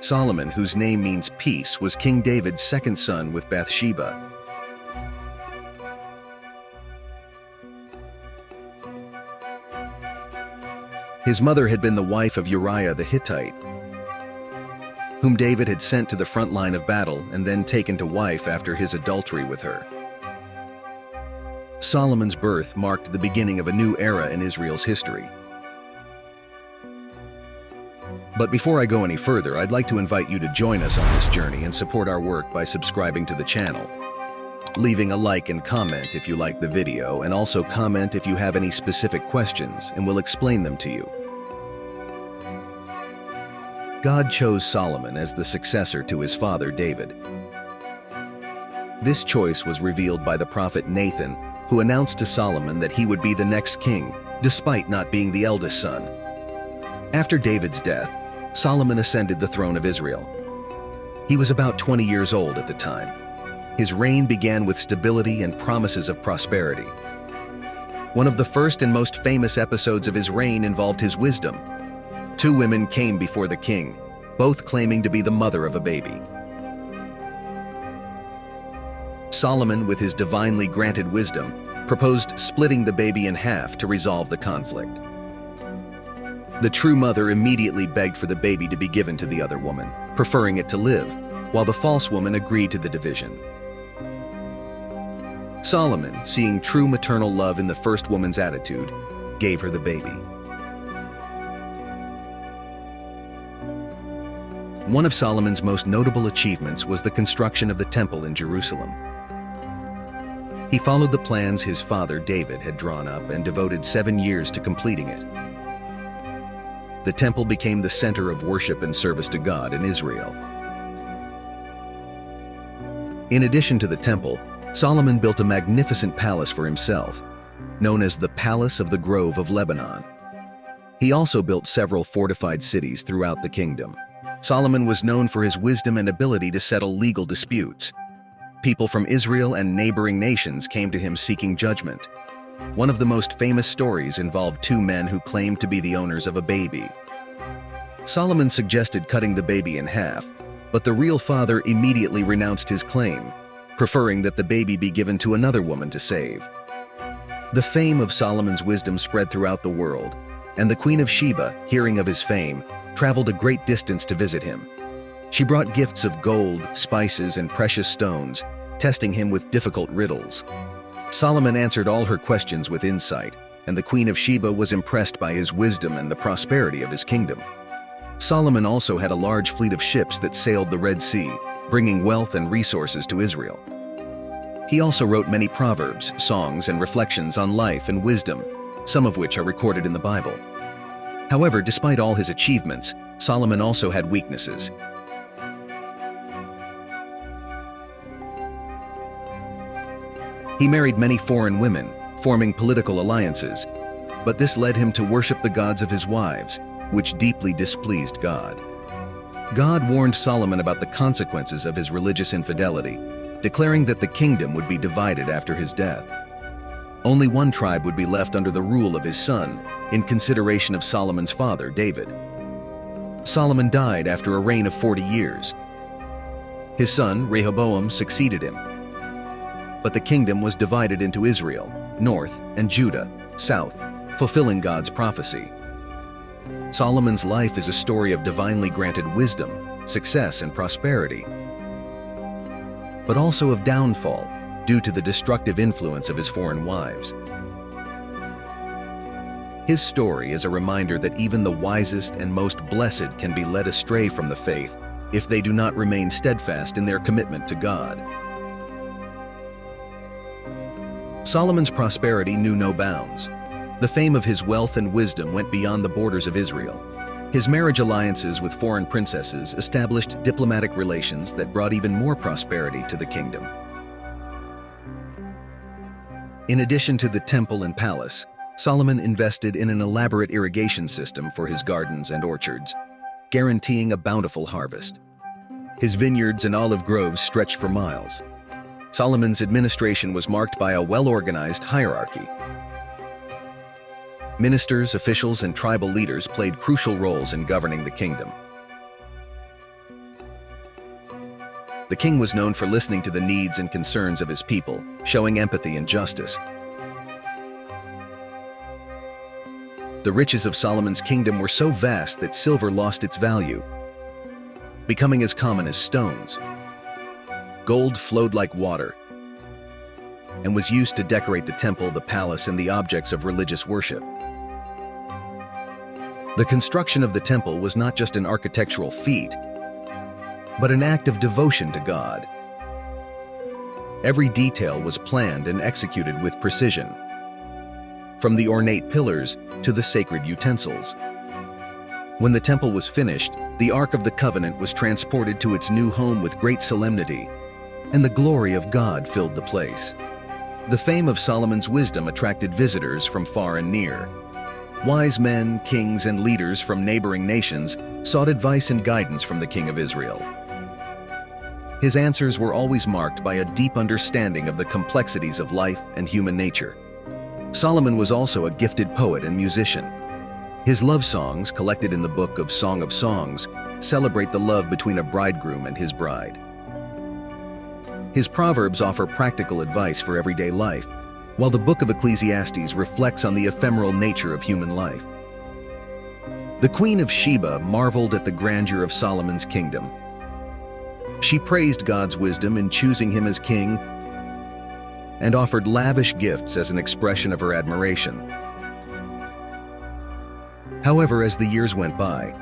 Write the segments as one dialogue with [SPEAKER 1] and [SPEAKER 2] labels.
[SPEAKER 1] Solomon, whose name means peace, was King David's second son with Bathsheba. His mother had been the wife of Uriah the Hittite, whom David had sent to the front line of battle and then taken to wife after his adultery with her. Solomon's birth marked the beginning of a new era in Israel's history. But before I go any further, I'd like to invite you to join us on this journey and support our work by subscribing to the channel, leaving a like and comment if you like the video, and also comment if you have any specific questions, and we'll explain them to you. God chose Solomon as the successor to his father David. This choice was revealed by the prophet Nathan, who announced to Solomon that he would be the next king, despite not being the eldest son. After David's death, Solomon ascended the throne of Israel. He was about 20 years old at the time. His reign began with stability and promises of prosperity. One of the first and most famous episodes of his reign involved his wisdom. Two women came before the king, both claiming to be the mother of a baby. Solomon, with his divinely granted wisdom, proposed splitting the baby in half to resolve the conflict. The true mother immediately begged for the baby to be given to the other woman, preferring it to live, while the false woman agreed to the division. Solomon, seeing true maternal love in the first woman's attitude, gave her the baby. One of Solomon's most notable achievements was the construction of the temple in Jerusalem. He followed the plans his father David had drawn up and devoted 7 years to completing it. The temple became the center of worship and service to God in Israel. In addition to the temple, Solomon built a magnificent palace for himself, known as the Palace of the Grove of Lebanon. He also built several fortified cities throughout the kingdom. Solomon was known for his wisdom and ability to settle legal disputes. People from Israel and neighboring nations came to him seeking judgment. One of the most famous stories involved two men who claimed to be the owners of a baby. Solomon suggested cutting the baby in half, but the real father immediately renounced his claim, preferring that the baby be given to another woman to save. The fame of Solomon's wisdom spread throughout the world, and the Queen of Sheba, hearing of his fame, traveled a great distance to visit him. She brought gifts of gold, spices, and precious stones, testing him with difficult riddles. Solomon answered all her questions with insight, and the Queen of Sheba was impressed by his wisdom and the prosperity of his kingdom. Solomon also had a large fleet of ships that sailed the Red Sea, bringing wealth and resources to Israel. He also wrote many proverbs, songs, and reflections on life and wisdom, some of which are recorded in the Bible. However, despite all his achievements, Solomon also had weaknesses. He married many foreign women, forming political alliances, but this led him to worship the gods of his wives, which deeply displeased God. God warned Solomon about the consequences of his religious infidelity, declaring that the kingdom would be divided after his death. Only one tribe would be left under the rule of his son, in consideration of Solomon's father, David. Solomon died after a reign of 40 years. His son, Rehoboam, succeeded him. But the kingdom was divided into Israel, north, and Judah, south, fulfilling God's prophecy. Solomon's life is a story of divinely granted wisdom, success, and prosperity, but also of downfall due to the destructive influence of his foreign wives. His story is a reminder that even the wisest and most blessed can be led astray from the faith if they do not remain steadfast in their commitment to God. Solomon's prosperity knew no bounds. The fame of his wealth and wisdom went beyond the borders of Israel. His marriage alliances with foreign princesses established diplomatic relations that brought even more prosperity to the kingdom. In addition to the temple and palace, Solomon invested in an elaborate irrigation system for his gardens and orchards, guaranteeing a bountiful harvest. His vineyards and olive groves stretched for miles. Solomon's administration was marked by a well-organized hierarchy. Ministers, officials, and tribal leaders played crucial roles in governing the kingdom. The king was known for listening to the needs and concerns of his people, showing empathy and justice. The riches of Solomon's kingdom were so vast that silver lost its value, becoming as common as stones. Gold flowed like water and was used to decorate the temple, the palace, and the objects of religious worship. The construction of the temple was not just an architectural feat, but an act of devotion to God. Every detail was planned and executed with precision, from the ornate pillars to the sacred utensils. When the temple was finished, the Ark of the Covenant was transported to its new home with great solemnity, and the glory of God filled the place. The fame of Solomon's wisdom attracted visitors from far and near. Wise men, kings, and leaders from neighboring nations sought advice and guidance from the King of Israel. His answers were always marked by a deep understanding of the complexities of life and human nature. Solomon was also a gifted poet and musician. His love songs, collected in the book of Song of Songs, celebrate the love between a bridegroom and his bride. His proverbs offer practical advice for everyday life, while the book of Ecclesiastes reflects on the ephemeral nature of human life. The Queen of Sheba marveled at the grandeur of Solomon's kingdom. She praised God's wisdom in choosing him as king and offered lavish gifts as an expression of her admiration. However, as the years went by,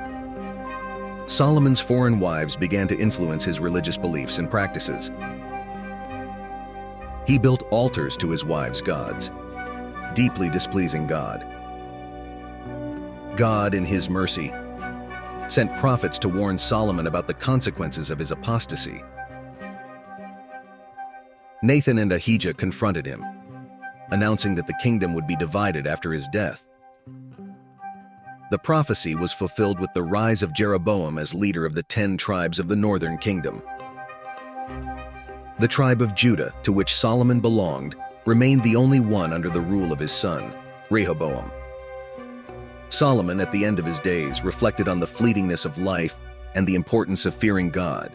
[SPEAKER 1] Solomon's foreign wives began to influence his religious beliefs and practices. He built altars to his wives' gods, deeply displeasing God. God, in his mercy, sent prophets to warn Solomon about the consequences of his apostasy. Nathan and Ahijah confronted him, announcing that the kingdom would be divided after his death. The prophecy was fulfilled with the rise of Jeroboam as leader of the 10 tribes of the northern kingdom. The tribe of Judah, to which Solomon belonged, remained the only one under the rule of his son, Rehoboam. Solomon, at the end of his days, reflected on the fleetingness of life and the importance of fearing God.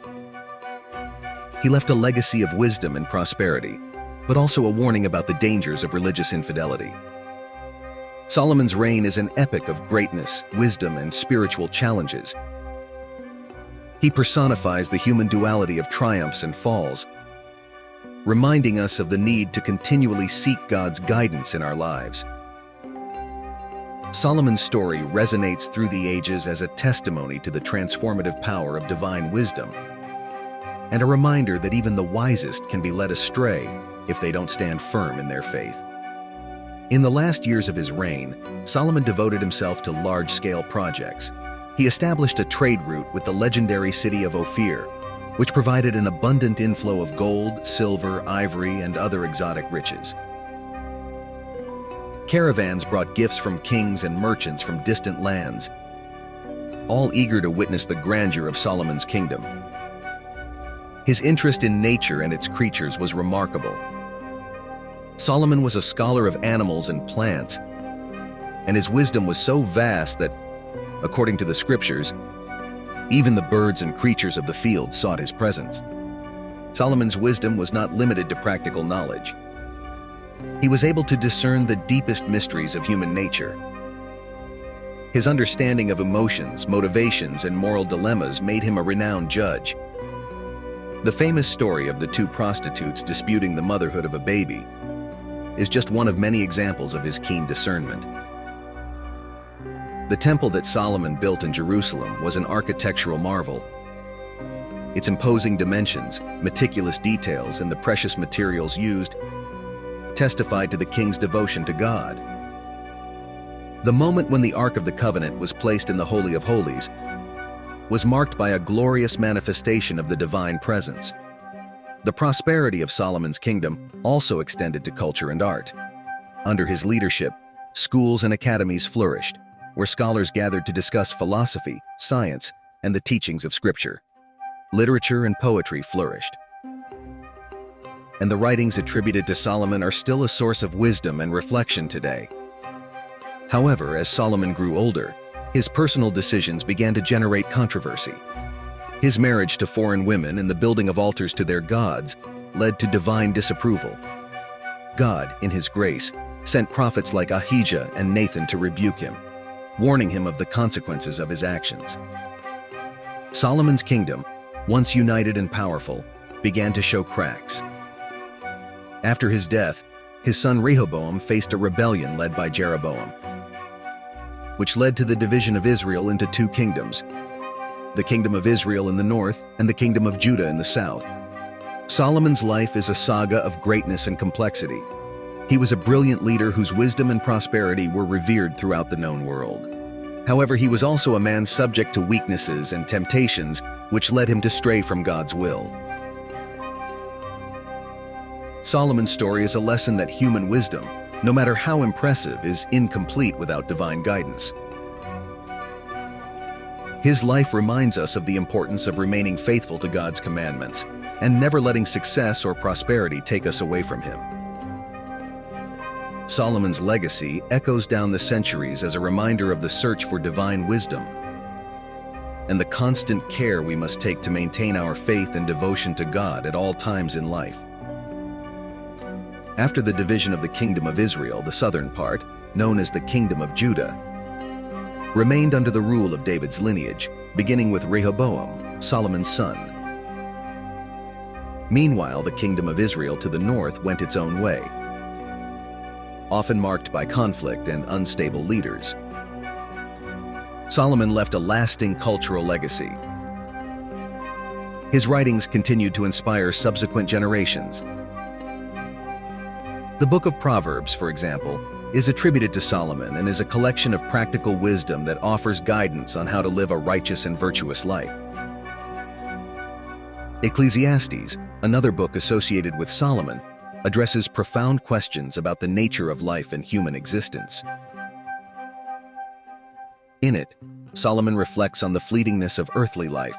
[SPEAKER 1] He left a legacy of wisdom and prosperity, but also a warning about the dangers of religious infidelity. Solomon's reign is an epic of greatness, wisdom, and spiritual challenges. He personifies the human duality of triumphs and falls, reminding us of the need to continually seek God's guidance in our lives. Solomon's story resonates through the ages as a testimony to the transformative power of divine wisdom, and a reminder that even the wisest can be led astray if they don't stand firm in their faith. In the last years of his reign, Solomon devoted himself to large-scale projects. He established a trade route with the legendary city of Ophir, which provided an abundant inflow of gold, silver, ivory, and other exotic riches. Caravans brought gifts from kings and merchants from distant lands, all eager to witness the grandeur of Solomon's kingdom. His interest in nature and its creatures was remarkable. Solomon was a scholar of animals and plants, and his wisdom was so vast that, according to the scriptures, even the birds and creatures of the field sought his presence. Solomon's wisdom was not limited to practical knowledge. He was able to discern the deepest mysteries of human nature. His understanding of emotions, motivations, and moral dilemmas made him a renowned judge. The famous story of the 2 prostitutes disputing the motherhood of a baby is just one of many examples of his keen discernment. The temple that Solomon built in Jerusalem was an architectural marvel. Its imposing dimensions, meticulous details, and the precious materials used testified to the king's devotion to God. The moment when the Ark of the Covenant was placed in the Holy of Holies was marked by a glorious manifestation of the divine presence. The prosperity of Solomon's kingdom also extended to culture and art. Under his leadership, schools and academies flourished, where scholars gathered to discuss philosophy, science, and the teachings of Scripture. Literature and poetry flourished, and the writings attributed to Solomon are still a source of wisdom and reflection today. However, as Solomon grew older, his personal decisions began to generate controversy. His marriage to foreign women and the building of altars to their gods led to divine disapproval. God, in his grace, sent prophets like Ahijah and Nathan to rebuke him, warning him of the consequences of his actions. Solomon's kingdom, once united and powerful, began to show cracks. After his death, his son Rehoboam faced a rebellion led by Jeroboam, which led to the division of Israel into two kingdoms, the kingdom of Israel in the north and the kingdom of Judah in the south. Solomon's life is a saga of greatness and complexity. He was a brilliant leader whose wisdom and prosperity were revered throughout the known world. However, he was also a man subject to weaknesses and temptations which led him to stray from God's will. Solomon's story is a lesson that human wisdom, no matter how impressive, is incomplete without divine guidance. His life reminds us of the importance of remaining faithful to God's commandments and never letting success or prosperity take us away from him. Solomon's legacy echoes down the centuries as a reminder of the search for divine wisdom and the constant care we must take to maintain our faith and devotion to God at all times in life. After the division of the kingdom of Israel, the southern part, known as the kingdom of Judah, remained under the rule of David's lineage, beginning with Rehoboam, Solomon's son. Meanwhile, the kingdom of Israel to the north went its own way, often marked by conflict and unstable leaders. Solomon left a lasting cultural legacy. His writings continued to inspire subsequent generations. The Book of Proverbs, for example, is attributed to Solomon and is a collection of practical wisdom that offers guidance on how to live a righteous and virtuous life. Ecclesiastes, another book associated with Solomon, addresses profound questions about the nature of life and human existence. In it, Solomon reflects on the fleetingness of earthly life,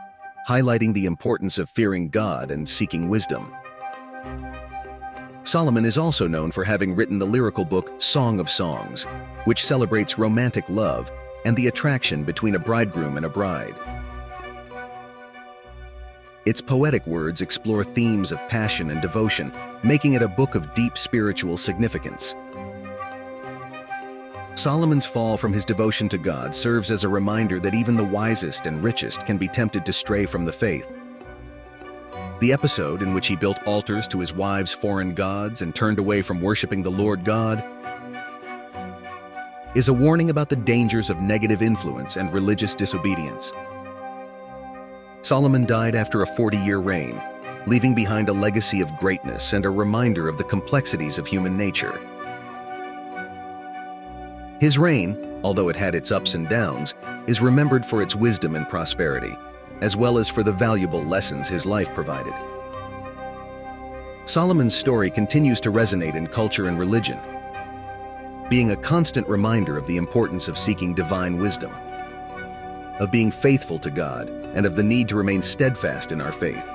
[SPEAKER 1] highlighting the importance of fearing God and seeking wisdom. Solomon is also known for having written the lyrical book Song of Songs, which celebrates romantic love and the attraction between a bridegroom and a bride. Its poetic words explore themes of passion and devotion, making it a book of deep spiritual significance. Solomon's fall from his devotion to God serves as a reminder that even the wisest and richest can be tempted to stray from the faith. The episode in which he built altars to his wife's foreign gods and turned away from worshiping the Lord God is a warning about the dangers of negative influence and religious disobedience. Solomon died after a 40-year reign, leaving behind a legacy of greatness and a reminder of the complexities of human nature. His reign, although it had its ups and downs, is remembered for its wisdom and prosperity, as well as for the valuable lessons his life provided. Solomon's story continues to resonate in culture and religion, being a constant reminder of the importance of seeking divine wisdom, of being faithful to God, and of the need to remain steadfast in our faith,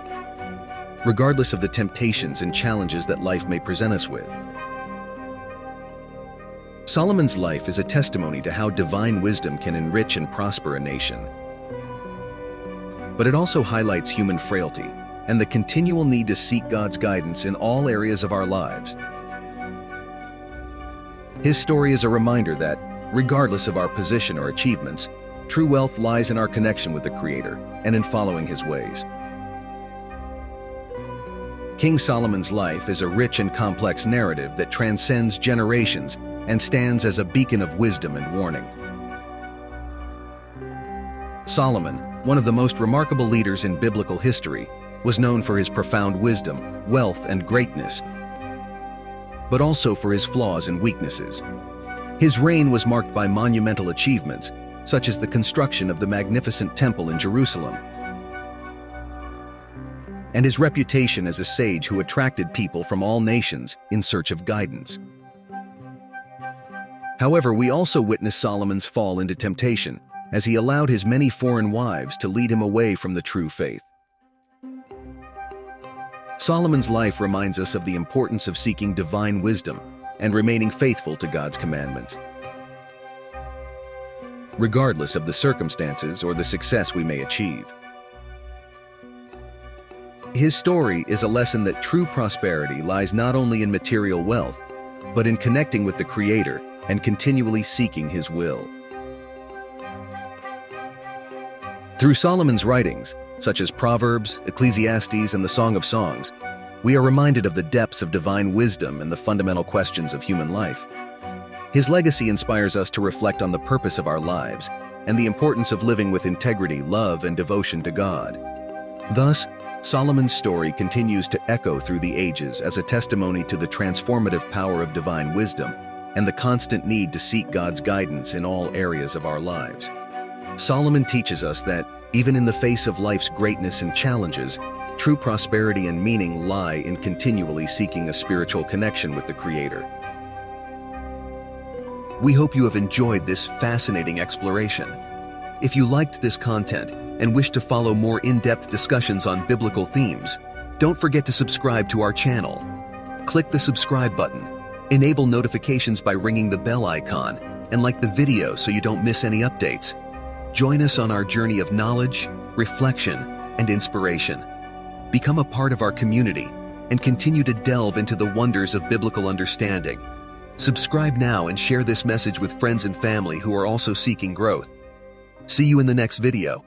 [SPEAKER 1] regardless of the temptations and challenges that life may present us with. Solomon's life is a testimony to how divine wisdom can enrich and prosper a nation. But it also highlights human frailty and the continual need to seek God's guidance in all areas of our lives. His story is a reminder that, regardless of our position or achievements, true wealth lies in our connection with the Creator and in following His ways. King Solomon's life is a rich and complex narrative that transcends generations and stands as a beacon of wisdom and warning. Solomon, one of the most remarkable leaders in biblical history, was known for his profound wisdom, wealth, and greatness, but also for his flaws and weaknesses. His reign was marked by monumental achievements, such as the construction of the magnificent temple in Jerusalem, and his reputation as a sage who attracted people from all nations in search of guidance. However, we also witness Solomon's fall into temptation, as he allowed his many foreign wives to lead him away from the true faith. Solomon's life reminds us of the importance of seeking divine wisdom and remaining faithful to God's commandments. regardless of the circumstances or the success we may achieve. His story is a lesson that true prosperity lies not only in material wealth, but in connecting with the Creator and continually seeking His will. Through Solomon's writings, such as Proverbs, Ecclesiastes, and the Song of Songs, we are reminded of the depths of divine wisdom and the fundamental questions of human life. His legacy inspires us to reflect on the purpose of our lives and the importance of living with integrity, love, and devotion to God. Thus, Solomon's story continues to echo through the ages as a testimony to the transformative power of divine wisdom and the constant need to seek God's guidance in all areas of our lives. Solomon teaches us that, even in the face of life's greatness and challenges, true prosperity and meaning lie in continually seeking a spiritual connection with the Creator. We hope you have enjoyed this fascinating exploration. If you liked this content and wish to follow more in-depth discussions on biblical themes, don't forget to subscribe to our channel. Click the subscribe button, enable notifications by ringing the bell icon, and like the video so you don't miss any updates. Join us on our journey of knowledge, reflection, and inspiration. Become a part of our community and continue to delve into the wonders of biblical understanding. Subscribe now and share this message with friends and family who are also seeking growth. See you in the next video.